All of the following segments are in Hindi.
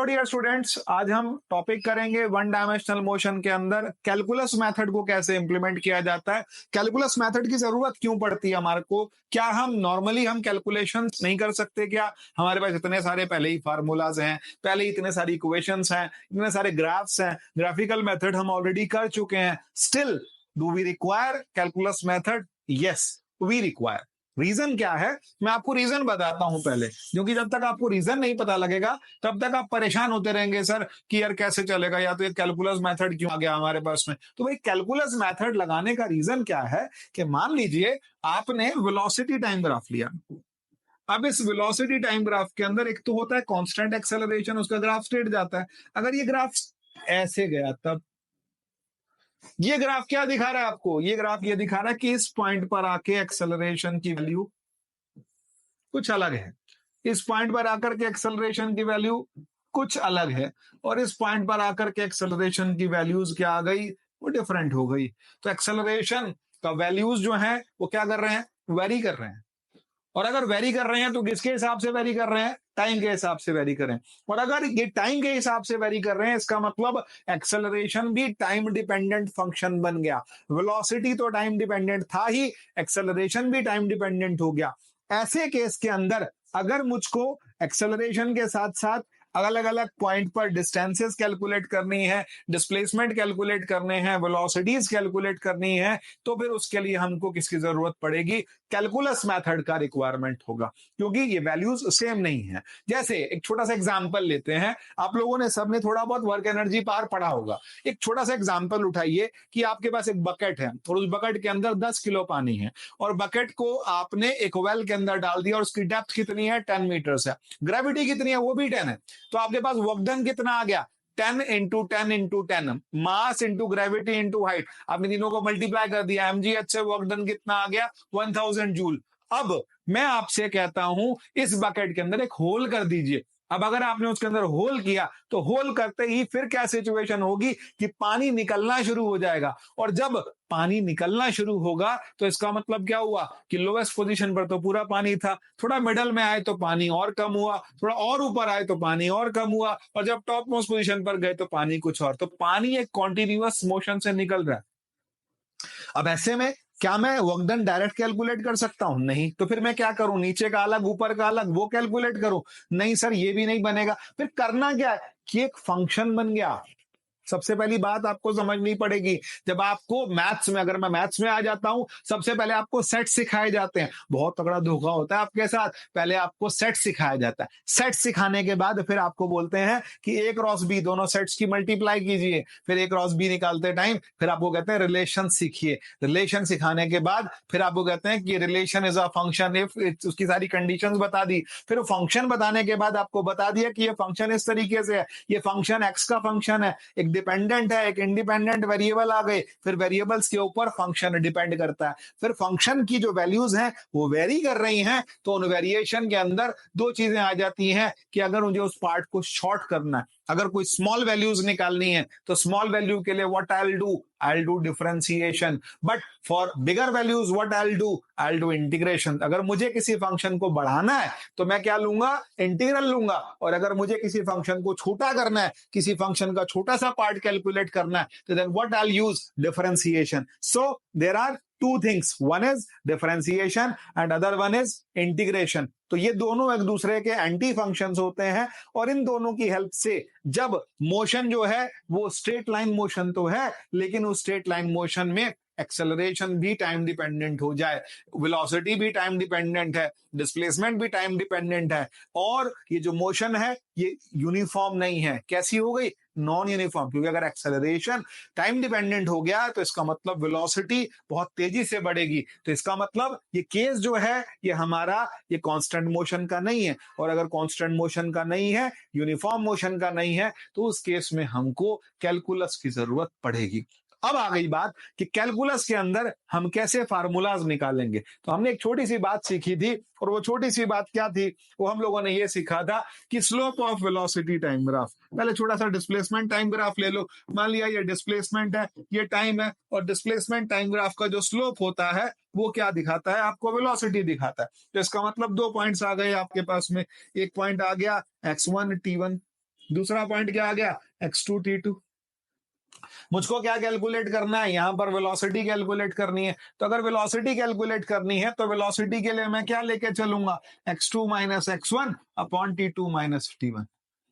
डियर स्टूडेंट्स, आज हम टॉपिक करेंगे वन डायमेंशनल मोशन के अंदर कैलकुलस मेथड को कैसे इंप्लीमेंट किया जाता है। कैलकुलस मेथड की जरूरत क्यों पड़ती है हमारे को? क्या हम नॉर्मली कैलकुलेशन नहीं कर सकते? क्या हमारे पास इतने सारे पहले ही फार्मूलाज हैं, पहले ही इतने सारी इक्वेशंस हैं, इतने सारे ग्राफ्स हैं, ग्राफिकल मेथड हम ऑलरेडी कर चुके हैं। Still do we require calculus method? Yes, we require. Reason क्या है? मैं आपको रीजन बताता हूं पहले, क्योंकि जब तक आपको रीजन नहीं पता लगेगा तब तक आप परेशान होते रहेंगे सर कि यार कैसे चलेगा, या तो ये कैलकुलस मेथड क्यों आ गया हमारे पास में। तो भाई कैलकुलस मेथड लगाने का रीजन क्या है कि मान लीजिए आपने वेलोसिटी टाइम ग्राफ लिया। अब इस वेलोसिटी टाइम ग्राफ के अंदर एक तो होता है कांस्टेंट एक्सेलरेशन, उसका ग्राफ स्ट्रेट जाता है। अगर ये ग्राफ ऐसे गया तब ये ग्राफ क्या दिखा रहा है आपको? ये ग्राफ ये दिखा रहा है कि इस पॉइंट पर आके एक्सेलरेशन की वैल्यू कुछ अलग है, इस पॉइंट पर आकर के एक्सेलरेशन की वैल्यू कुछ अलग है, और इस पॉइंट पर आकर के एक्सेलरेशन की वैल्यूज क्या आ गई? वो डिफरेंट हो गई। तो एक्सेलरेशन का वैल्यूज जो है वो क्या कर रहे हैं? वेरी कर रहे हैं। और अगर वेरी कर रहे हैं तो किसके हिसाब से वेरी कर रहे हैं? टाइम के हिसाब से वेरी करें। और अगर ये टाइम के हिसाब से वेरी कर रहे हैं, इसका मतलब एक्सेलरेशन भी टाइम डिपेंडेंट फंक्शन बन गया। वेलोसिटी तो टाइम डिपेंडेंट था ही, एक्सेलरेशन भी टाइम डिपेंडेंट हो गया। ऐसे केस के अंदर अगर मुझको एक्सेलरेशन के साथ साथ अलग अलग पॉइंट पर डिस्टेंसेस कैलकुलेट करनी है, डिस्प्लेसमेंट कैलकुलेट करने हैं, वेलोसिटीज कैलकुलेट करनी है, तो फिर उसके लिए हमको किसकी जरूरत पड़ेगी? कैलकुलस मेथड का रिक्वायरमेंट होगा, क्योंकि ये वैल्यूज सेम नहीं है। जैसे एक छोटा सा एग्जांपल लेते हैं, आप लोगों ने सबने थोड़ा बहुत वर्क एनर्जी पावर पढ़ा होगा। एक छोटा सा एग्जांपल उठाइए कि आपके पास एक बकेट है और उस बकेट के अंदर 10 किलो पानी है, और बकेट को आपने एक वेल के अंदर डाल दिया, और उसकी डेप्थ कितनी है? 10 मीटर्स है। ग्रेविटी कितनी है? वो भी 10 है। तो आपके पास वर्क डन कितना आ गया? 10 into 10 into 10, mass into gravity into height. आपने तीनों को मल्टीप्लाई कर दिया, mgh से वर्क डन कितना आ गया? 1000 जूल। अब मैं आपसे कहता हूं इस बकेट के अंदर एक होल कर दीजिए। अब अगर आपने उसके अंदर होल किया तो होल करते ही फिर क्या सिचुएशन होगी कि पानी निकलना शुरू हो जाएगा, और जब पानी निकलना शुरू होगा तो इसका मतलब क्या हुआ कि लोवेस्ट पोजीशन पर तो पूरा पानी था, थोड़ा मिडल में आए तो पानी और कम हुआ, थोड़ा और ऊपर आए तो पानी और कम हुआ, और जब टॉप मोस्ट पोजीशन पर गए तो पानी कुछ और। तो पानी एक कॉन्टिन्यूअस मोशन से निकल रहा है। अब ऐसे में क्या मैं वर्क डन डायरेक्ट कैलकुलेट कर सकता हूं? नहीं। तो फिर मैं क्या करूं? नीचे का अलग ऊपर का अलग वो कैलकुलेट करूं? नहीं सर, ये भी नहीं बनेगा। फिर करना क्या है कि एक फंक्शन बन गया। सबसे पहली बात आपको समझनी पड़ेगी, जब आपको मैथ्स में, अगर मैं मैथ्स में आ जाता हूं, सबसे पहले आपको सेट सिखाए जाते हैं। बहुत तगड़ा धोखा होता है आपके साथ। पहले आपको सेट सिखाया जाता है, सेट सिखाने के बाद फिर आपको बोलते हैं कि ए क्रॉस बी, दोनों सेट्स की मल्टीप्लाई कीजिए। फिर ए क्रॉस बी निकालते टाइम फिर आपको कहते हैं रिलेशन सीखिए। रिलेशन सिखाने के बाद फिर आपको कहते हैं कि relation is a function if, उसकी सारी कंडीशंस बता दी। फिर फंक्शन बताने के बाद आपको बता दिया कि ये फंक्शन इस तरीके से है, ये फंक्शन एक्स का फंक्शन है, एक डिपेंडेंट है, एक इंडिपेंडेंट वेरिएबल आ गए। फिर वेरिएबल्स के ऊपर फंक्शन डिपेंड करता है। फिर फंक्शन की जो वैल्यूज हैं वो वेरी कर रही हैं, तो उन वेरिएशन के अंदर दो चीजें आ जाती हैं कि अगर मुझे उस पार्ट को शॉर्ट करना है, अगर कोई स्मॉल वैल्यूज निकालनी है, तो स्मॉल वैल्यू के लिए what I do differentiation. But for bigger values what I do integration. अगर मुझे किसी फंक्शन को बढ़ाना है तो मैं क्या लूंगा? इंटीग्रल लूंगा। और अगर मुझे किसी फंक्शन को छोटा करना है, किसी फंक्शन का छोटा सा पार्ट कैलकुलेट करना है, तो then what I use? Differentiation. So there are two things, one is differentiation and other one is integration। तो ये दोनों एक दूसरे के एंटी फंक्शंस होते हैं, और इन दोनों की हेल्प से जब मोशन जो है वो स्ट्रेट लाइन मोशन तो है, लेकिन उस स्ट्रेट लाइन मोशन में एक्सेलरेशन भी टाइम डिपेंडेंट हो जाए, वेलोसिटी भी टाइम डिपेंडेंट है, डिस्प्लेसमेंट भी टाइम डिपेंडेंट है, और ये जो मोशन है ये यूनिफॉर्म नहीं है। कैसी हो गई? Non uniform. क्योंकि अगर एक्सेलरेशन टाइम डिपेंडेंट हो गया तो इसका मतलब वेलोसिटी बहुत तेजी से बढ़ेगी। तो इसका मतलब ये केस जो है ये हमारा ये कांस्टेंट मोशन का नहीं है, और अगर कांस्टेंट मोशन का नहीं है, यूनिफॉर्म मोशन का नहीं है, तो उस केस में हमको कैलकुलस की जरूरत पड़ेगी। अब आ गई बात कि कैलकुलस के अंदर हम कैसे फार्मूलाज निकालेंगे। तो हमने एक छोटी सी बात सीखी थी, और वो छोटी सी बात क्या थी? वो हम लोगों ने ये सीखा था कि slope of velocity time graph. पहले छोटा सा डिस्प्लेसमेंट टाइम ग्राफ ले लो। मान लिया ये डिस्प्लेसमेंट है, ये टाइम है, और डिस्प्लेसमेंट टाइम ग्राफ का जो स्लोप होता है वो क्या दिखाता है? आपको वेलोसिटी दिखाता है। तो इसका मतलब दो पॉइंट्स आ गए आपके पास में। एक पॉइंट आ गया x1 t1, दूसरा पॉइंट क्या आ गया, x2t2। मुझको क्या कैलकुलेट करना है, यहां पर वेलोसिटी कैलकुलेट करनी है। तो अगर वेलोसिटी कैलकुलेट करनी है तो वेलोसिटी के लिए मैं क्या लेके चलूंगा, x2 minus x1 upon t2 minus t1।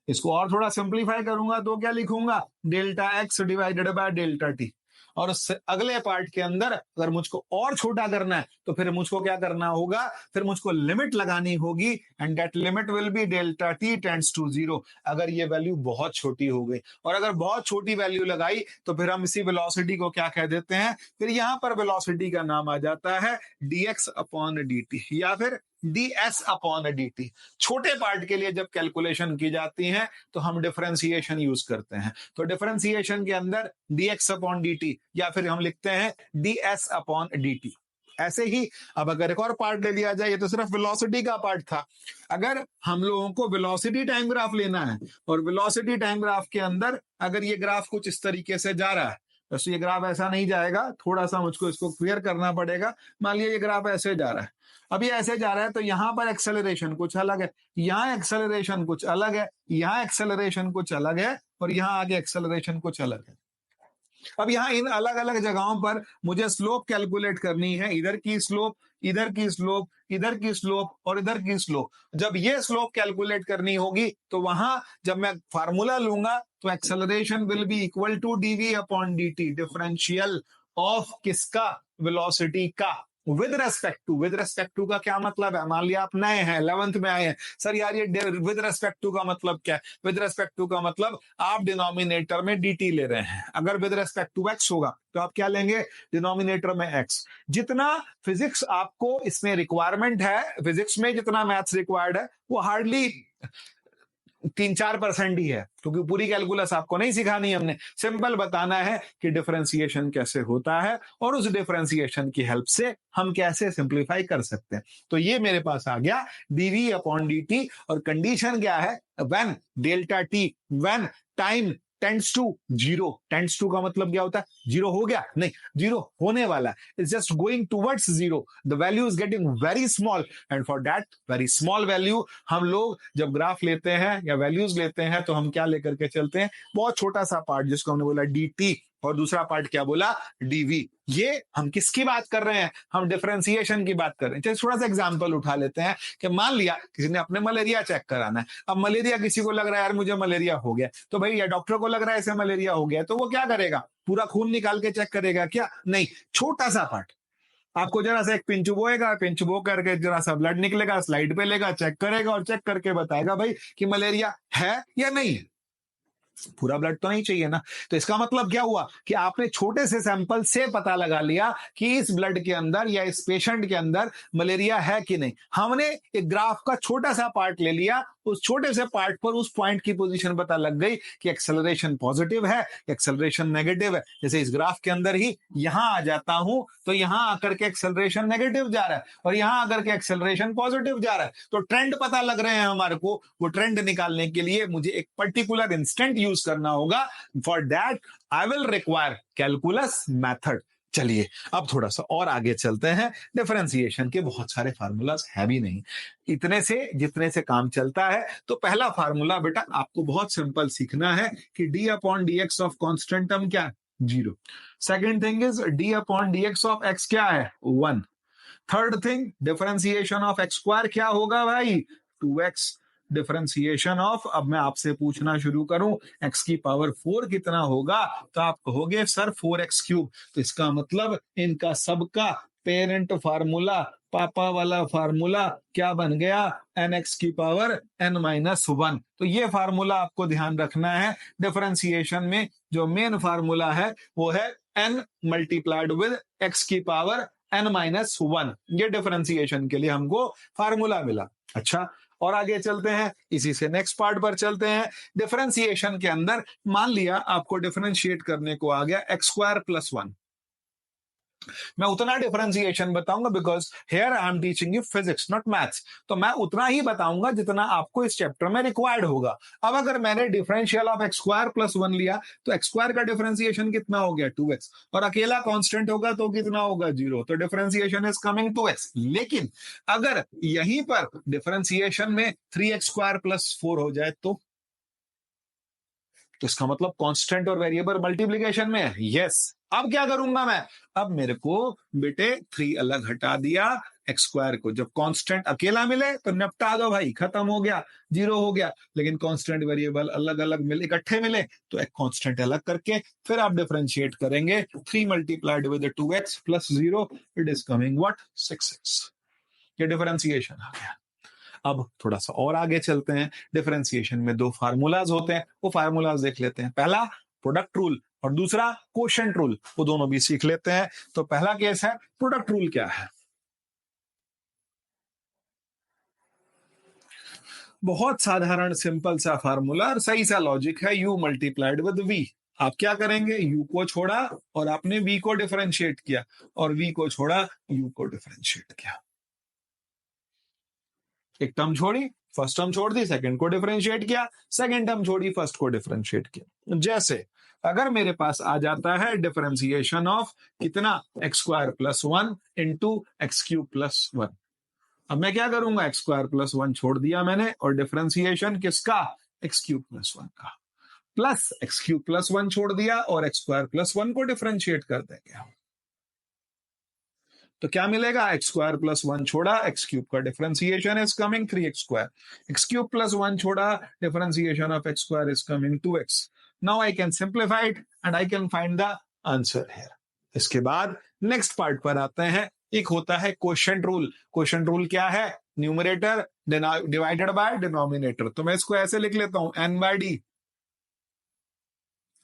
इसको और थोड़ा सिंप्लीफाई करूंगा तो क्या लिखूंगा, delta x divided by delta t। और उससे अगले पार्ट के अंदर अगर मुझको और छोटा करना है तो फिर मुझको क्या करना होगा, फिर मुझको लिमिट लगानी होगी, and that limit will be delta t tends to 0। अगर ये वैल्यू बहुत छोटी हो गई, और अगर बहुत छोटी वैल्यू लगाई तो फिर हम इसी वेलोसिटी को क्या कह देते हैं, फिर यहां पर वेलोसिटी का नाम आ जाता है dx अपॉन dt या फिर ds अपॉन dt। छोटे पार्ट के लिए जब कैलकुलेशन की जाती है तो हम डिफरेंशिएशन यूज करते हैं। तो डिफरेंशिएशन के अंदर dx अपॉन dt या फिर हम लिखते हैं ds अपॉन dt। ऐसे ही अब अगर एक और पार्ट ले लिया जाए, ये तो सिर्फ वेलोसिटी का पार्ट था। अगर हम लोगों को वेलोसिटी टाइम ग्राफ लेना है, और वेलोसिटी टाइम ग्राफ के अंदर अगर ये ग्राफ कुछ इस तरीके से जा रहा है, तो ये ग्राफ ऐसा नहीं जाएगा, थोड़ा सा मुझको इसको क्लियर करना पड़ेगा। मान लिया ये ग्राफ ऐसे जा रहा है, अब ये ऐसे जा रहा है, तो यहां पर एक्सेलरेशन कुछ अलग है, यहाँ एक्सेलरेशन कुछ अलग है, यहाँ एक्सेलरेशन कुछ अलग है, और यहाँ आगे एक्सेलरेशन कुछ अलग है। अब यहाँ इन अलग अलग जगहों पर मुझे स्लोप कैलकुलेट करनी है, इधर की स्लोप, इधर की स्लोप, इधर की स्लोप और इधर की स्लोप। जब ये स्लोप कैलकुलेट करनी होगी तो वहां जब मैं फार्मूला लूंगा तो acceleration will be equal to dv upon dt, differential of किसका, वेलोसिटी का, विद रेस्पेक्ट टू का क्या मतलब है, मान लिया आप नए हैं 11th में आए हैं, सर यार ये विद रेस्पेक्ट टू का मतलब क्या है, विद रेस्पेक्ट टू का मतलब आप डिनोमिनेटर में dt ले रहे हैं। अगर विद रेस्पेक्ट टू x होगा तो आप क्या लेंगे, डिनोमिनेटर में x। जितना फिजिक्स आपको इसमें रिक्वायरमेंट है, फिजिक्स में जितना मैथ्स रिक्वायर्ड है वो हार्डली 3-4% ही है, क्योंकि पूरी कैलकुलस आपको नहीं सिखानी है हमने, सिंपल बताना है कि डिफरेंशिएशन कैसे होता है और उस डिफरेंशिएशन की हेल्प से हम कैसे सिंप्लीफाई कर सकते हैं। तो ये मेरे पास आ गया dv अपॉन dt, और कंडीशन क्या है, when delta t, when time tends to 0। Tends to का मतलब क्या होता है, जीरो हो गया, नहीं, जीरो होने वाला है, it's just going towards zero, the value is getting very small, and for that very small value हम लोग जब ग्राफ लेते हैं या वैल्यूज लेते हैं तो हम क्या लेकर के चलते हैं, बहुत छोटा सा पार्ट जिसको हमने बोला dt, और दूसरा पार्ट क्या बोला, dv। ये हम किसकी बात कर रहे हैं, हम डिफरेंशिएशन की बात कर रहे हैं। चलिए थोड़ा सा एग्जांपल उठा लेते हैं कि मान लिया किसी ने अपने मलेरिया चेक कराना है, अब मलेरिया किसी को लग रहा है यार मुझे मलेरिया हो गया, तो भाई या डॉक्टर को लग रहा है ऐसे मलेरिया हो गया, तो वो क्या करेगा, पूरा खून निकाल के चेक करेगा क्या, नहीं, छोटा सा पार्ट, आपको जरा सा एक पिंच बोएगा, पिंच बो करके जरा सा ब्लड निकलेगा, स्लाइड पे लेगा, चेक करेगा और चेक करके बताएगा भाई कि मलेरिया है या नहीं है। पूरा ब्लड तो नहीं चाहिए ना। तो इसका मतलब क्या हुआ कि आपने छोटे से सैंपल से पता लगा लिया कि इस ब्लड के अंदर या इस पेशेंट के अंदर मलेरिया है कि नहीं। हमने एक ग्राफ का छोटा सा पार्ट ले लिया, उस छोटे से पार्ट पर उस पॉइंट की पोजीशन पता लग गई कि एक्सेलरेशन पॉजिटिव है, एक्सेलरेशन नेगेटिव है। जैसे इस ग्राफ के अंदर ही यहां आ जाता हूं तो यहां आकर के एक्सेलरेशन नेगेटिव जा रहा है और यहां आकर के एक्सेलरेशन पॉजिटिव जा रहा है, तो ट्रेंड पता लग रहे हैं हमारे को। वो ट्रेंड निकालने के लिए मुझे एक पर्टिकुलर इंस्टेंट यूज करना होगा। For that I will require calculus method. चलिए अब थोड़ा सा और आगे चलते हैं। डिफरेंशिएशन के बहुत सारे फार्मूलाज है भी नहीं, इतने से जितने से काम चलता है। तो पहला फार्मूला बेटा आपको बहुत सिंपल सीखना है कि d upon D x of constant term क्या है, 0। Second thing is d upon D x of x क्या है, 1। Third thing, differentiation of x square क्या होगा भाई, 2x। डिफरेंशिएशन ऑफ, अब मैं आपसे पूछना शुरू करूं x की पावर 4 कितना होगा, तो आप कहोगे सर 4x क्यूब। तो इसका मतलब इनका सबका पेरेंट फार्मूला, पापा वाला फार्मूला क्या बन गया, nx की पावर n-1। तो ये फार्मूला आपको ध्यान रखना है। डिफरेंशिएशन में जो मेन फार्मूला है वो है n मल्टीप्लाइड विद x की पावर n-1। ये डिफरेंशिएशन के लिए हमको फार्मूला मिला। अच्छा, और आगे चलते हैं, इसी से नेक्स्ट पार्ट पर चलते हैं। डिफरेंशिएशन के अंदर मान लिया आपको डिफरेंशिएट करने को आ गया x स्क्वायर प्लस 1। मैं उतना डिफरेंशिएशन बताऊंगा because here I am teaching you physics not maths. तो मैं उतना ही बताऊंगा जितना आपको इस चैप्टर में रिक्वायर्ड होगा। अब अगर मैंने differential of x square plus 1 लिया तो x स्क्वायर का डिफरेंशिएशन कितना हो गया, 2x, और अकेला कांस्टेंट होगा तो कितना होगा, 0। तो डिफरेंशिएशन इज कमिंग 2x। लेकिन अगर यहीं पर डिफरेंशिएशन में 3x स्क्वायर प्लस 4 हो जाए तो तो इसका मतलब कांस्टेंट और वेरिएबल मल्टीप्लिकेशन में है। यस, अब क्या करूंगा मैं? अब मेरे को बेटे 3 अलग हटा दिया, एक्स स्क्वायर को जब कांस्टेंट अकेला मिले तो निपटा दो भाई, खत्म हो गया, जीरो हो गया। लेकिन कांस्टेंट वेरिएबल अलग अलग मिले, इकट्ठे मिले, तो एक कांस्टेंट अलग करके फिर आप डिफरेंशिएट करेंगे। 3 multiplied with 2x plus 0, it is coming what? 6x। ये डिफरेंशिएशन आ गया। अब थोड़ा सा और आगे चलते हैं। डिफरेंशिएशन में 2 फार्मूलाज होते हैं, वो फार्मूलाज देख लेते हैं। पहला प्रोडक्ट रूल और दूसरा कोशेंट रूल, वो दोनों भी सीख लेते हैं। तो पहला केस है, प्रोडक्ट रूल क्या है? बहुत साधारण सिंपल सा फार्मूला और सही सा लॉजिक है, u मल्टीप्लाइड विद v। आप क्या करेंगे? u को छोड़ा और आपने v को डिफरेंशिएट किया, और v को छोड़ा, u को डिफरेंशिएट किया। एक टर्म छोड़ी, फर्स्ट टर्म छोड़ दी, सेकंड को डिफरेंशिएट किया, सेकंड टर्म छोड़ी, फर्स्ट को डिफरेंशिएट किया। जैसे अगर मेरे पास आ जाता है डिफरेंशिएशन ऑफ कितना? X square plus 1 into x cube plus 1। अब मैं क्या करूंगा? एक्स स्क्वायर प्लस 1 छोड़ दिया मैंने, और डिफरेंशिएशन किसका? एक्स क्यूब प्लस 1 का, प्लस एक्स क्यूब प्लस 1 छोड़ दिया और एक्स स्क्वायर प्लस 1 को डिफरेंशिएट कर देंगे। तो क्या मिलेगा? एक्स स्क्वायर प्लस 1 छोड़ा, एक्स क्यूब का differentiation is coming 3x square, x cube plus 1 छोड़ा, differentiation of x square is coming 2x। Now I can simplify it and I can find the answer here. इसके बाद नेक्स्ट पार्ट पर आते हैं। एक होता है कोशेंट रूल। कोशेंट रूल क्या है? Numerator divided by denominator. तो मैं इसको ऐसे लिख लेता हूं, n/d।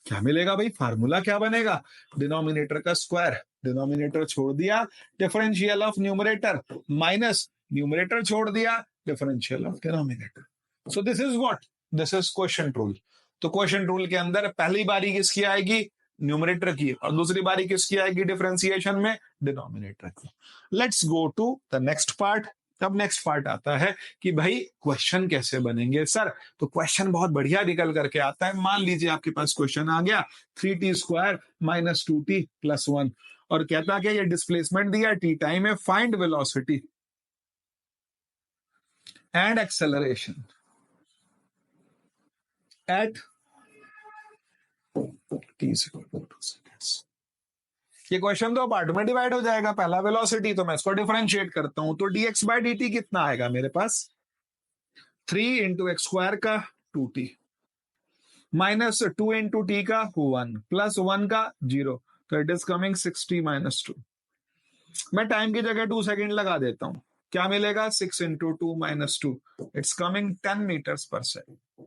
क्या मिलेगा भाई? फार्मूला क्या बनेगा? डिनोमिनेटर का स्क्वायर, डिनोमिनेटर छोड़ दिया, differential of numerator, minus numerator छोड़ दिया, differential of denominator. So this is what? This is quotient rule. तो क्वोशिएंट रूल के अंदर पहली बारी किसकी आएगी? न्यूमरेटर की, और दूसरी बारी किसकी आएगी डिफरेंशिएशन में? डिनोमिनेटर की। Let's go to the next part. तब नेक्स्ट पार्ट आता है कि भाई क्वेश्चन कैसे बनेंगे सर। तो क्वेश्चन बहुत बढ़िया निकल करके आता है। मान लीजिए आपके पास क्वेश्चन आ गया 3t square minus 2t plus 1, और कहता है कि ये डिस्प्लेसमेंट दिया t टाइम है, find velocity and acceleration at t equal to 2 seconds. ये क्वेश्चन दो पार्ट में डिवाइड हो जाएगा। पहला वेलोसिटी, तो मैं इसको डिफरेंशिएट करता हूं, तो dx बाय dt कितना आएगा मेरे पास? 3 इंटू एक्स स्क्वायर का 2t माइनस 2 इंटू टी का 1 प्लस 1 का 0, तो इट इज कमिंग 60 माइनस 2। मैं टाइम की जगह 2 सेकेंड लगा देता हूं, क्या मिलेगा? 6 into 2 minus 2, it's coming 10 metres per second.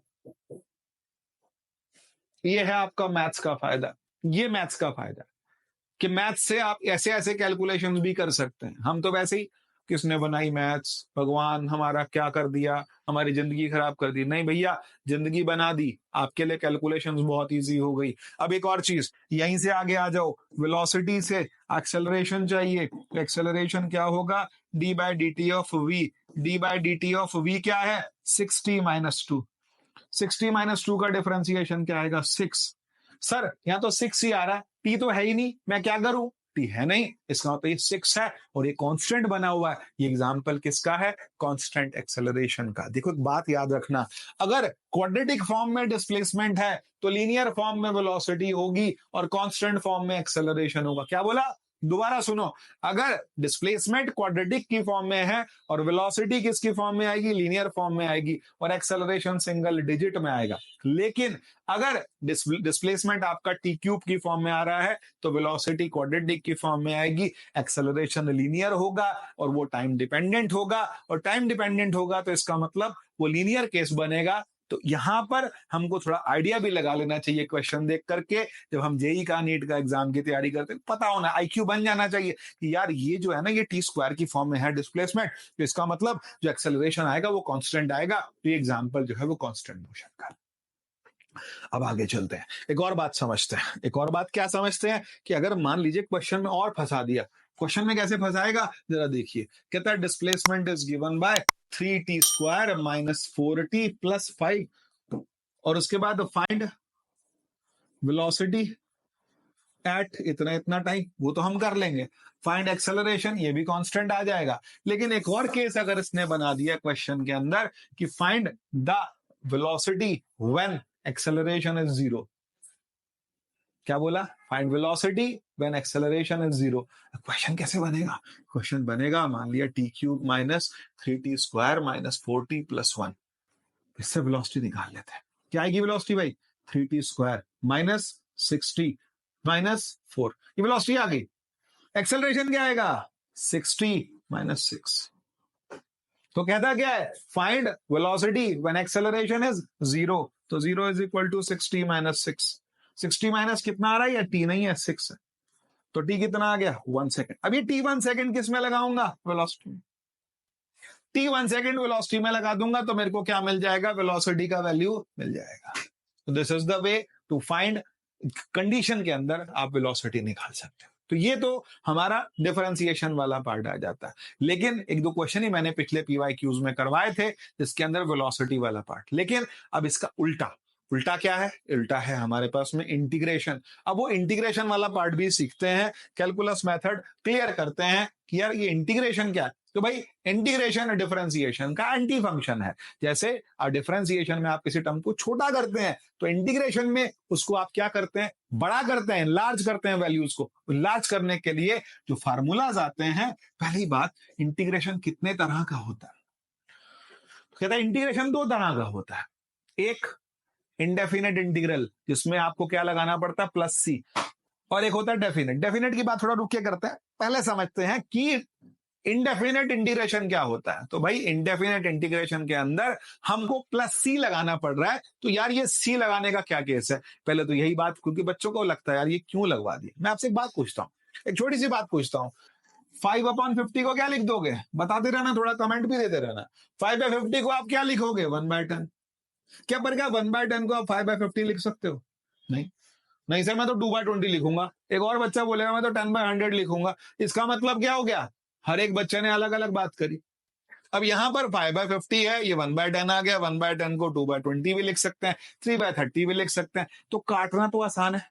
ये है आपका मैथ्स का फायदा। ये मैथ्स का फायदा कि मैथ्स से आप ऐसे ऐसे कैलकुलेशंस भी कर सकते हैं। हम तो वैसे ही, किसने बनाई मैथ्स, भगवान हमारा क्या कर दिया, हमारी जिंदगी खराब कर दी। नहीं भैया, जिंदगी बना दी, आपके लिए कैलकुलेशंस बहुत इजी हो गई। अब एक और चीज, यहीं से आगे आ जाओ, वेलोसिटी से एक्सेलरेशन चाहिए, तो एक्सेलरेशन क्या होगा? D by d t of v. D by d t of v क्या है? 60 माइनस 2। 60 माइनस 2 का डिफरेंशिएशन क्या आएगा? 6। सर यहाँ तो 6 ही आ रहा है, टी तो है ही नहीं, मैं क्या करूं? टी है नहीं, इसका मतलब ये 6 है, और ये कांस्टेंट बना हुआ है। ये एग्जांपल किसका है? कांस्टेंट एक्सेलरेशन का। देखो एक बात याद रखना, अगर क्वाड्रेटिक फॉर्म में डिस्प्लेसमेंट है तो लीनियर फॉर्म में वेलोसिटी होगी और कांस्टेंट फॉर्म में एक्सेलरेशन होगा। क्या बोला? दोबारा सुनो, अगर डिस्प्लेसमेंट क्वाड्रेटिक की फॉर्म में है और वेलोसिटी किसकी फॉर्म में आएगी? लीनियर फॉर्म में आएगी, और एक्सेलरेशन सिंगल डिजिट में आएगा। लेकिन अगर डिस्प्लेसमेंट आपका टी क्यूब की फॉर्म में आ रहा है तो वेलोसिटी क्वाड्रेटिक की फॉर्म में आएगी, एक्सेलरेशन लीनियर होगा, और वो टाइम डिपेंडेंट होगा, और टाइम डिपेंडेंट होगा तो इसका मतलब वो लीनियर केस बनेगा। तो यहां पर हमको थोड़ा आइडिया भी लगा लेना चाहिए क्वेश्चन देख करके, जब हम जेई का नीट का एग्जाम की तैयारी करते हैं, पता होना, आईक्यू बन जाना चाहिए कि यार ये जो है ना, ये टी स्क्वायर की फॉर्म में है डिस्प्लेसमेंट, तो इसका मतलब जो एक्सेलरेशन आएगा वो कांस्टेंट आएगा। तो ये एग्जांपल जो है वो कांस्टेंट मोशन का। अब आगे चलते हैं, एक और बात समझते हैं। एक और बात क्या समझते हैं कि अगर मान लीजिए क्वेश्चन में और फंसा दिया, क्वेश्चन में कैसे फंसाएगा जरा देखिए। कहता है displacement is given by 3t square minus 4t plus 5, और उसके बाद फाइंड वेलोसिटी एट इतना इतना टाइम, वो तो हम कर लेंगे। फाइंड एक्सेलरेशन, ये भी कांस्टेंट आ जाएगा। लेकिन एक और केस अगर इसने बना दिया क्वेश्चन के अंदर कि find the velocity when acceleration is zero. क्या बोला? Find velocity when acceleration is zero. Question कैसे बनेगा? क्वेश्चन बनेगा, मान लिया T cube minus 3t² minus 4t plus 1। इससे वेलोसिटी निकाल लेते हैं। क्या आएगी वेलोसिटी भाई? 3t² minus 6t minus 4। ये वेलोसिटी आ गई। एक्सेलरेशन क्या आएगा? 6t minus 6। तो कहता क्या है? Find velocity when acceleration is zero. तो zero is equal to 6t minus 6। 6t minus कितना आ रहा है? या t नहीं है, 6 है। तो t कितना आ गया? 1 सेकेंड। अब ये t 1 सेकेंड किस में लगाऊंगा? वेलोसिटी में। t 1 सेकेंड वेलोसिटी में लगा दूंगा तो मेरे को क्या मिल जाएगा? वेलोसिटी का वैल्यू मिल जाएगा। तो this is the way to find, condition के अंदर आप वेलोसिटी निकाल सकते हो। तो ये तो हमारा डिफरेंशिएशन वाला पार्ट आ जाता है। लेकिन एक दो क्वेश्चन ही मैंने पिछले पीवाईक्यूज में करवाए थे जिसके अंदर वेलोसिटी वाला पार्ट। लेकिन अब इसका उल्टा, उल्टा क्या है? उल्टा है हमारे पास में इंटीग्रेशन। अब वो इंटीग्रेशन वाला पार्ट भी सीखते हैं, कैलकुलस मेथड क्लियर करते हैं कि यार ये इंटीग्रेशन क्या है। तो भाई इंटीग्रेशन डिफरेंशिएशन का एंटी फंक्शन है। जैसे डिफरेंशिएशन में आप किसी टर्म को छोटा करते हैं तो इंटीग्रेशन में उसको आप क्या करते हैं? बड़ा करते हैं, लार्ज करते हैं वैल्यूज को। लार्ज करने के लिए जो फार्मूलाज आते हैं, पहली बात, इंटीग्रेशन कितने तरह का होता है? कहता है इंटीग्रेशन दो तरह का होता है। एक इंडेफिनेट इंटीग्रल, जिसमें आपको क्या लगाना पड़ता है? प्लस सी। और एक होता है डेफिनेट। डेफिनेट की बात थोड़ा रुक के करते हैं, पहले समझते हैं कि इंडेफिनेट इंटीग्रेशन क्या होता है। तो भाई इंडेफिनेट इंटीग्रेशन के अंदर हमको प्लस सी लगाना पड़ रहा है। तो यार ये सी लगाने का क्या केस है? पहले तो यही बात, क्योंकि बच्चों को लगता है यार ये क्यों लगवा दिए। मैं आपसे एक बात पूछता हूँ, एक छोटी सी बात पूछता हूँ। 5/50 को क्या लिख दोगे? बताते रहना, थोड़ा कमेंट भी देते रहना। 5/50 को आप क्या लिखोगे? 1/10। क्या पर क्या 1/10 को आप 5/50 लिख सकते हो? नहीं, नहीं सर मैं तो 2/20 लिखूंगा। एक और बच्चा बोलेगा मैं तो 10/100 लिखूंगा। इसका मतलब क्या हो गया? हर एक बच्चे ने अलग अलग बात करी। अब यहां पर 5/50 है, ये 1/10 आ गया। 1/10 को 2/20 भी लिख सकते हैं, 3/30 भी लिख सकते हैं। तो काटना तो आसान है,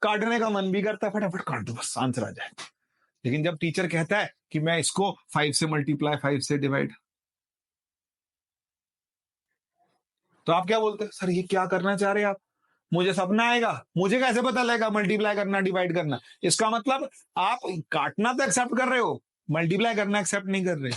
काटने का मन भी करता है, फटाफट काट दो बस आंसर आ जाए। लेकिन जब टीचर कहता है कि मैं इसको 5 से मल्टीप्लाई, 5 से डिवाइड, तो आप क्या बोलते हैं? सर ये क्या करना चाह रहे हैं आप? मुझे सपना आएगा, मुझे कैसे पता लगेगा मल्टीप्लाई करना डिवाइड करना? इसका मतलब आप काटना तो एक्सेप्ट कर रहे हो, मल्टीप्लाई करना एक्सेप्ट नहीं कर रहे,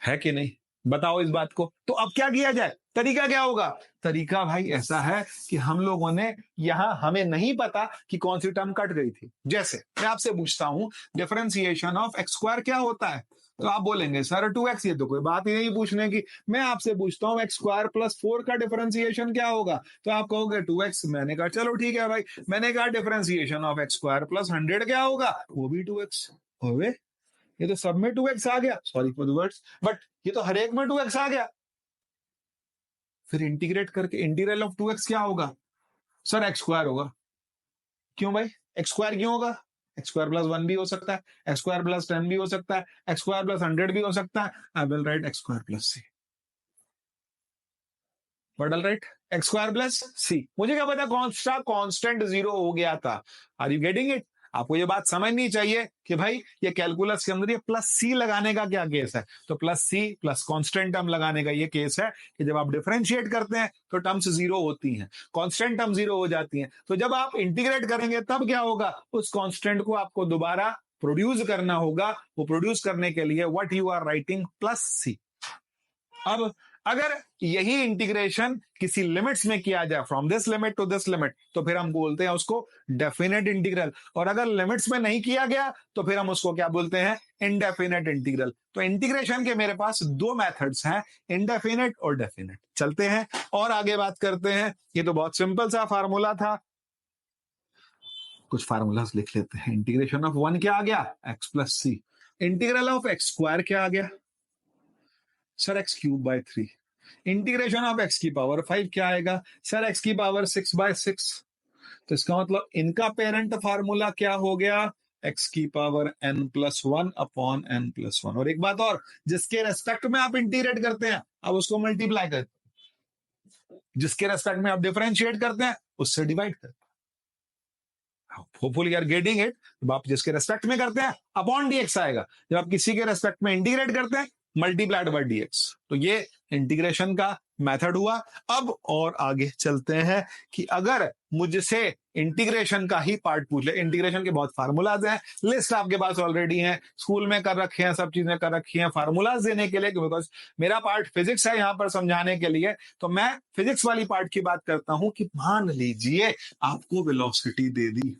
है कि नहीं? बताओ इस बात को। तो अब क्या किया जाए? तरीका क्या होगा? तरीका भाई ऐसा है कि हम लोगों ने यहां, हमें नहीं पता कि कौन सी टर्म कट गई थी। जैसे मैं आपसे पूछता हूं डिफरेंशिएशन ऑफ x² क्या होता है? तो आप बोलेंगे सर 2x। ये तो कोई बात ही नहीं पूछने की। मैं आपसे पूछता हूं x² प्लस 4 का डिफरेंशिएशन क्या होगा? तो आप कहोगे 2x। मैंने कहा चलो ठीक है भाई। मैंने कहा डिफरेंशिएशन ऑफ x² प्लस 100 क्या होगा? वो भी 2x। होवे, ये तो सब में 2x आ गया, sorry for the words, but ये तो हर एक में 2x आ गया। फिर इंटीग्रेट करके इंटीग्रल ऑफ 2x क्या होगा? सर x² होगा। क्यों भाई? x² क्यों होगा? x² प्लस 1 भी हो सकता है, x² प्लस 10 भी हो सकता है, x² प्लस 100 भी हो सकता है। I will write x² plus c। What will write? x² plus c। मुझे क्या पता कौन सा कांस्टेंट जीरो हो गया था? Are you getting it? आपको ये बात समझनी चाहिए कि भाई ये कैलकुलस के अंदर ये प्लस सी लगाने का क्या केस है। तो plus c plus constant term लगाने का ये केस है कि जब आप डिफरेंशिएट करते हैं तो टर्म्स जीरो होती हैं, कांस्टेंट टर्म जीरो हो जाती हैं। तो जब आप इंटीग्रेट करेंगे तब क्या होगा? उस कांस्टेंट को आपको दोबारा प्रोड्यूस करना होगा। वो प्रोड्यूस करने के लिए what you are writing plus C. अब अगर यही इंटीग्रेशन किसी लिमिट्स में किया जाए, from this limit to this limit, तो फिर हम बोलते हैं उसको डेफिनेट इंटीग्रल। और अगर लिमिट्स में नहीं किया गया तो फिर हम उसको क्या बोलते हैं? Indefinite integral. तो इंटीग्रेशन के मेरे पास दो मेथड्स हैं, इनडेफिनेट और डेफिनेट। चलते हैं और आगे बात करते हैं। ये तो बहुत सिंपल सा फार्मूला था, कुछ फार्मूलाज लिख लेते हैं। इंटीग्रेशन ऑफ 1 क्या आ गया? x plus c. Integral of x² क्या आ गया? Sir x³/3। Integration of x की पावर 5 क्या आएगा? सर x की पावर 6/6। तो इसका मतलब इनका पेरेंट फार्मूला क्या हो गया? x की पावर n+1 अपॉन n+1। और एक बात और, जिसके रेस्पेक्ट में आप इंटीग्रेट करते हैं अब उसको मल्टीप्लाई करते हैं, जिसके रेस्पेक्ट में आप डिफरेंशिएट करते हैं उससे डिवाइड करते हैं। Hopefully you are getting it. जब आप जिसके रेस्पेक्ट में करते हैं अपॉन dx आएगा, जब आप किसी के रेस्पेक्ट में इंटीग्रेट करते हैं मल्टीप्लाइड बाय dx। तो ये इंटीग्रेशन का मेथड हुआ। अब और आगे चलते हैं कि अगर मुझसे इंटीग्रेशन का ही पार्ट पूछ ले, इंटीग्रेशन के बहुत फार्मूलाज हैं, लिस्ट आपके पास ऑलरेडी है, स्कूल में कर रखे हैं, सब चीजें कर रखी हैं फार्मूलाज देने के लिए, बिकॉज मेरा पार्ट फिजिक्स है यहाँ पर समझाने के लिए, तो मैं फिजिक्स वाली पार्ट की बात करता हूं कि मान लीजिए आपको वेलोसिटी दे दी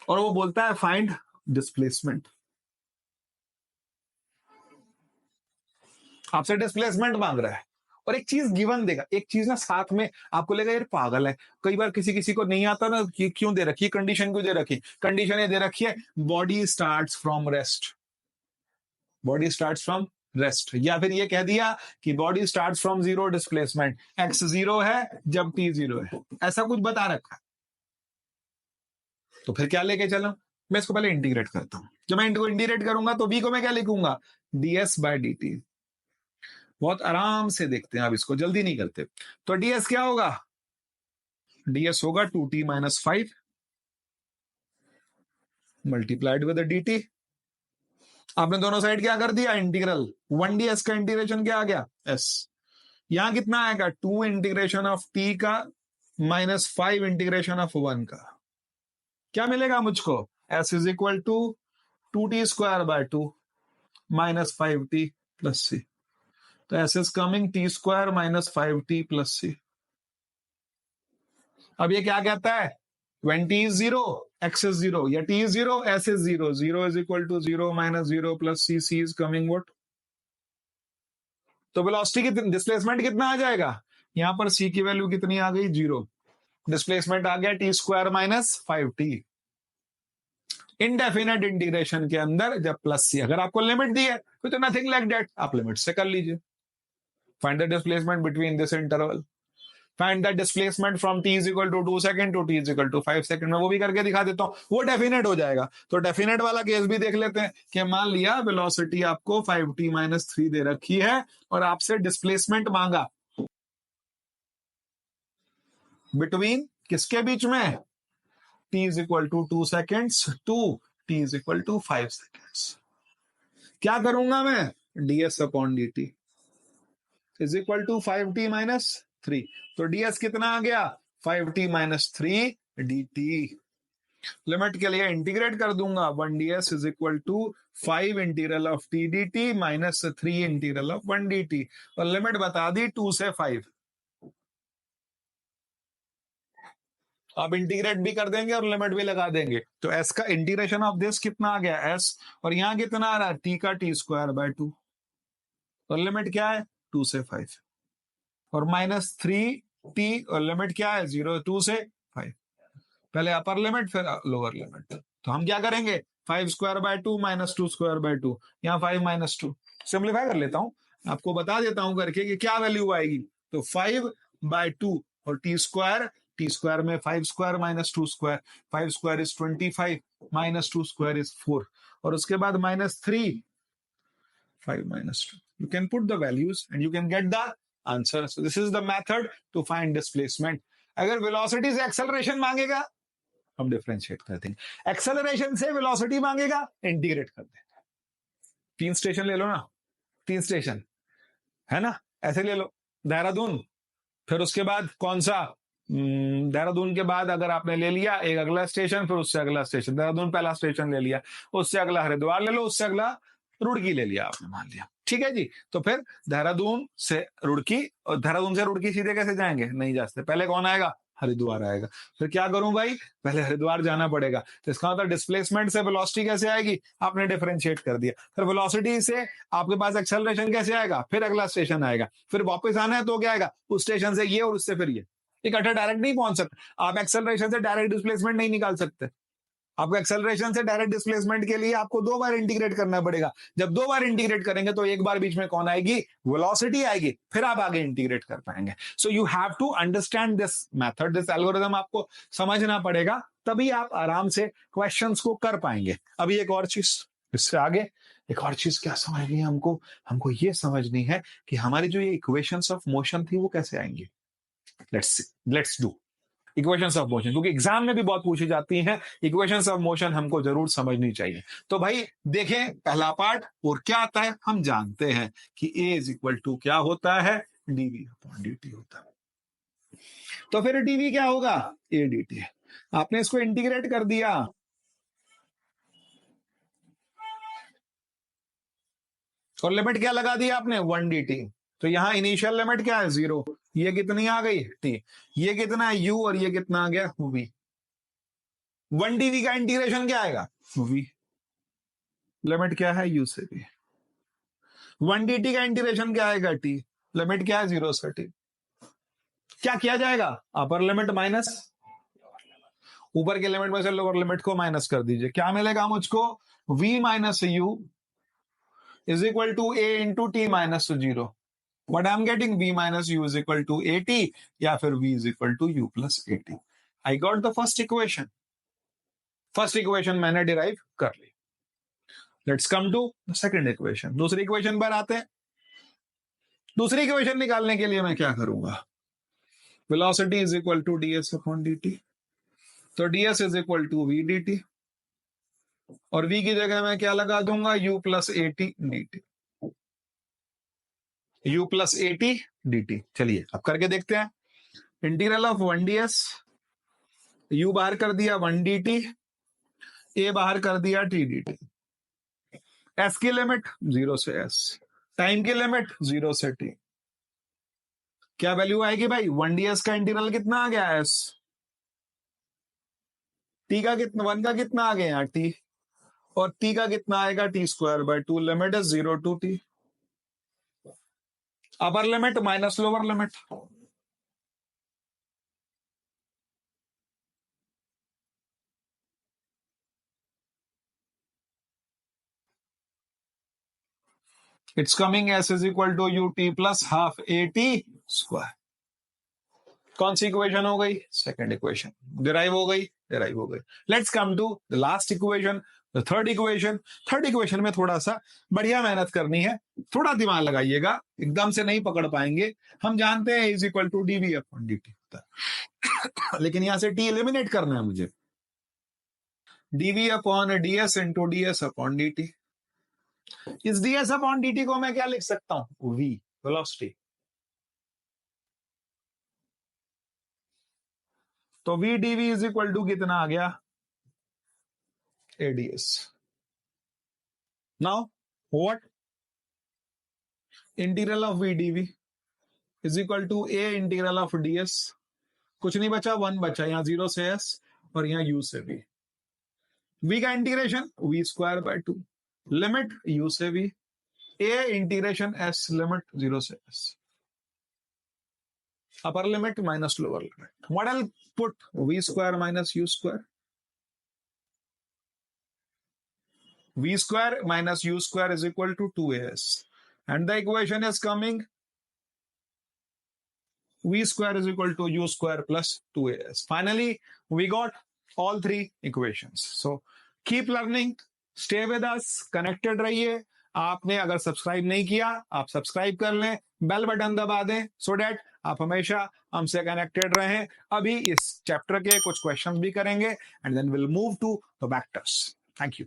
और वो बोलता है फाइंड डिस्प्लेसमेंट, आपसे डिस्प्लेसमेंट मांग रहा है और एक चीज गिवन देगा, एक चीज ना साथ में आपको लगेगा यार पागल है, कई बार किसी किसी को नहीं आता ना कि क्यों दे रखी, कंडीशन क्यों दे रखी, कंडीशन ये दे रखी है body starts from rest, body starts from rest, या फिर ये कह दिया कि body starts from zero displacement, x zero है जब टी जीरो है, ऐसा कुछ बता रखा है। तो फिर क्या लेके चलो, मैं इसको पहले इंटीग्रेट करता हूं, जब मैं इनको इंटीग्रेट करूंगा तो v को मैं क्या लिखूंगा, ds बाय dt। बहुत आराम से देखते हैं, आप इसको जल्दी नहीं करते। तो ds क्या होगा, ds होगा 2t minus 5 multiplied with dt। आपने दोनों साइड क्या कर दिया, इंटीग्रल, 1ds का इंटीग्रेशन क्या आ गया s, यहां कितना आएगा 2 इंटीग्रेशन ऑफ t का माइनस 5 इंटीग्रेशन ऑफ 1 का, क्या मिलेगा मुझको, s is equal to 2t square by 2 minus 5t plus c। तो s is coming t square minus 5t plus c। अब ये क्या कहता है, when t is 0 x is 0 या t is 0 s is 0, 0 is equal to 0 minus 0 plus c, c is coming what, तो वेलोसिटी की डिस्प्लेसमेंट कितना आ जाएगा, यहां पर c की वैल्यू कितनी आ गई 0, डिस्प्लेसमेंट आ गया t square minus 5t। Indefinite integration के अंदर जब प्लस c, अगर आपको लिमिट दी है तो नथिंग लाइक दैट, आप लिमिट से कर लीजिए, find the displacement between this interval, find the displacement from t is equal to 2 second to t is equal to 5 second, में वो भी करके दिखा देता हूं, वो डेफिनेट हो जाएगा। तो डेफिनेट वाला केस भी देख लेते हैं कि मान लिया वेलोसिटी आपको 5t माइनस 3 दे रखी है और आपसे डिस्प्लेसमेंट मांगा बिटवीन किसके बीच में, t is equal to 2 seconds to t is equal to 5 seconds। क्या करूंगा मैं, ds upon dt is equal to 5t minus 3, तो ds कितना आ गया 5t माइनस 3 dt। लिमिट के लिए इंटीग्रेट कर दूंगा, 1ds is equal to 5 integral of t dt minus 3 integral of 1 dt, और लिमिट बता दी 2 से 5। अब इंटीग्रेट भी कर देंगे और लिमिट भी लगा देंगे, तो s का इंटीग्रेशन ऑफ दिस कितना आ गया s, और यहां कितना आ रहा है t का t स्क्वायर बाय 2, और लिमिट क्या है 2 से 5, और माइनस 3t, और लिमिट क्या है 0 2 से 5, पहले अपर लिमिट फिर लोअर लिमिट। तो हम क्या करेंगे 5 square by 2 minus 2 square by 2, यहाँ 5 माइनस 2, सिंप्लीफाई कर लेता हूं, आपको बता देता हूं करके कि क्या वैल्यू आएगी। तो 5 बाय 2 और t स्क्वायर में 5 square minus 2 square, 5 square is 25 minus 2 square is 4, और उसके बाद minus 3, 5 minus 2, you can put the values and you can get the answer। So this is the method to find displacement। अगर वेलोसिटी से एक्सेलरेशन मांगेगा हम डिफरेंशिएट कर देंगे, एक्सेलरेशन से वेलोसिटी मांगेगा इंटीग्रेट कर देंगे। 3 स्टेशन ले लो ना, 3 स्टेशन है ना, ऐसे ले लो, देहरादून, फिर उसके बाद कौन सा, देहरादून के बाद अगर आपने ले लिया एक अगला स्टेशन, फिर उससे अगला स्टेशन, देहरादून पहला स्टेशन ले लिया, उससे अगला हरिद्वार ले लो, उससे अगला रुड़की ले लिया आपने, मान लिया, ठीक है जी। तो फिर देहरादून से रुड़की, और देहरादून से रुड़की सीधे कैसे जाएंगे, नहीं जा सकते, पहले कौन आएगा, हरिद्वार आएगा। फिर क्या करूं भाई, पहले हरिद्वार जाना पड़ेगा, तो इसका मतलब डिस्प्लेसमेंट से वेलोसिटी कैसे आएगी, आपने डिफरेंशिएट कर दिया। फिर वेलोसिटी से आपके पास एक्सेलरेशन कैसे आएगा, फिर अगला स्टेशन आएगा, फिर वापस आना है तो क्या आएगा, उस स्टेशन से ये और उससे फिर ये, इकट्ठा डायरेक्ट नहीं पहुंच सकते आप, एक्सेलरेशन से डायरेक्ट डिस्प्लेसमेंट नहीं निकाल सकते, आपको एक्सेलरेशन से डायरेक्ट डिस्प्लेसमेंट के लिए आपको 2 बार इंटीग्रेट करना पड़ेगा। जब 2 बार इंटीग्रेट करेंगे तो एक बार बीच में कौन आएगी, वेलोसिटी आएगी, फिर आप आगे इंटीग्रेट कर पाएंगे। So you have to understand this method, this algorithm आपको समझना पड़ेगा, तभी आप आराम से क्वेश्चंस को कर पाएंगे। अभी एक और चीज इससे आगे, एक और चीज क्या समझनी है हमको ये समझनी है कि हमारी जो ये इक्वेशंस ऑफ मोशन थी वो कैसे आएंगी। Let's do. Equations of motion, क्योंकि एग्जाम में भी बहुत पूछी जाती हैं, इक्वेशंस ऑफ मोशन हमको जरूर समझनी चाहिए। तो भाई देखें पहला पार्ट, और क्या आता है हम जानते हैं कि ए इज इक्वल टू क्या होता है, डीवी अपॉन डी टी होता है। तो फिर डीवी क्या होगा, ए डी टी। आपने इसको इंटीग्रेट कर दिया, और लिमिट क्या लगा दिया आपने, 1 डी टी। तो यहां इनिशियल लिमिट क्या है, 0। ये कितनी आ गई, टी। ये कितना है, यू, और ये कितना आ गया, वी। 1 डीवी का इंटीग्रेशन क्या आएगा, वी। लिमिट क्या है, यू से भी। 1 dt का इंटीग्रेशन क्या आएगा, टी। लिमिट क्या है, 0 से टी। क्या किया जाएगा, अपर लिमिट माइनस ऊपर के लिमिट में से लोअर लिमिट को माइनस कर दीजिए, क्या मिलेगा मुझको, v minus u is equal to a into t minus 0। What I am getting, v minus u is equal to a t, या फिर v is equal to u plus a t. I got the first equation. First equation मैंने डिराइव कर ली। Let's come to second equation. दूसरी इक्वेशन पर आते हैं। दूसरी इक्वेशन निकालने के लिए मैं क्या करूंगा, velocity is equal to ds upon dt। तो ds is equal to v dt, और v की जगह मैं क्या लगा दूंगा, u plus a T D T. u plus a T D T. चलिए अब करके देखते हैं। इंटीग्रल ऑफ 1 ds, u बाहर कर दिया 1 dt, a बाहर कर दिया t dt। s की लिमिट 0 से s, टाइम की लिमिट 0 से t। क्या वैल्यू आएगी भाई, 1 ds का इंटीग्रल कितना आ गया, s। t का कितना, 1 का कितना आ गया t, और t का कितना आएगा, t square by 2। Limit is 0 to t। Upper limit minus lower limit, it's coming s is equal to u t plus half a t square. कौन सी इक्वेशन हो गई, सेकंड इक्वेशन। डिराइव हो गई, डिराइव हो गई। Let's come to the last equation, the third equation. Third equation में थोड़ा सा बढ़िया मेहनत करनी है, थोड़ा दिमाग लगाइएगा, एकदम से नहीं पकड़ पाएंगे। हम जानते हैं is equal to dv upon d t होता है, लेकिन यहां से टी एलिमिनेट करना है मुझे। D v upon d s into d s upon d t. इस d s upon d t को मैं क्या लिख सकता हूं, वी, वेलोसिटी। तो v d v is equal to कितना आ गया, a d s. Now what, integral of v d v is equal to a integral of d s. कुछ नहीं बचा, 1 बचा, यहां 0 से s और यहां u से v। v का integration v square by 2, limit u से v, a integration s, limit 0 से s। Upper limit minus lower limit. What I put, v square minus u square. v square minus u square is equal to 2as, and the equation is coming v square is equal to u square plus 2as. Finally we got all three equations. So keep learning, stay with us, connected रहिए। आपने अगर सब्सक्राइब नहीं किया, आप सब्सक्राइब कर लें, बेल बटन दबा दें, सो डैट आप हमेशा हमसे कनेक्टेड रहें। अभी इस चैप्टर के कुछ क्वेश्चंस भी करेंगे, and then will move to the back test. Thank you.